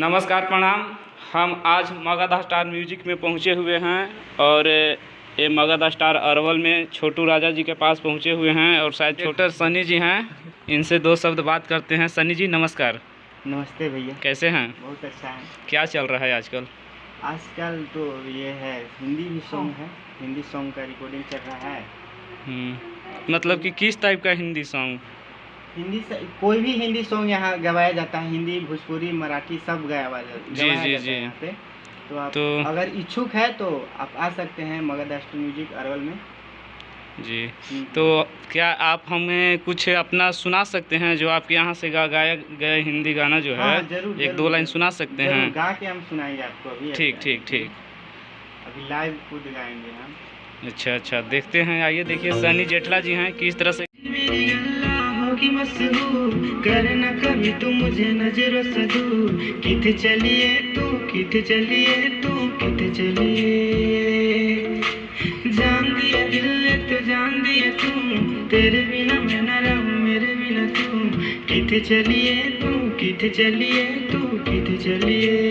नमस्कार प्रणाम। हम आज मगध स्टार म्यूजिक में पहुंचे हुए हैं और ये मगध स्टार अरवल में छोटू राजा जी के पास पहुंचे हुए हैं और शायद छोटे सनी जी हैं। इनसे दो शब्द बात करते हैं। सनी जी नमस्कार। नमस्ते भैया। कैसे हैं? बहुत अच्छा है। क्या चल रहा है आजकल? आजकल तो ये है हिंदी भी सॉन्ग है, हिंदी सॉन्ग का रिकॉर्डिंग चल रहा है। मतलब कि किस टाइप का हिंदी सॉन्ग? हिंदी से कोई भी हिंदी सॉन्ग यहाँ गवाया जाता है, हिंदी भोजपुरी मराठी सब गवाया जी जाता जी है जी। यहाँ पे। तो आप तो अगर इच्छुक है तो आप आ सकते हैं मगध स्टार म्यूजिक अरवल में। जी। तो क्या आप हमें कुछ अपना सुना सकते हैं जो आपके यहाँ से गाया गए हिंदी गाना जो है? हाँ, जरूर, एक दो लाइन सुना सकते हैं? गा के हम सुनाएंगे आपको अभी। ठीक ठीक ठीक। अभी लाइव खुद गाएंगे हम। अच्छा अच्छा, देखते हैं। आइए देखिए सनी जेठला जी हैं किस तरह से। करना कभी तू मुझे नजरों से दूर, किथे चलिए तू, किथे चलिए तू, किथे चलिए। जान दिया दिल ने तो जान दिया तू, तेरे बिना मैं न रहूं, मेरे बिना तू, किथे चलिए तू, किथे चलिए तू, किथे चलिए।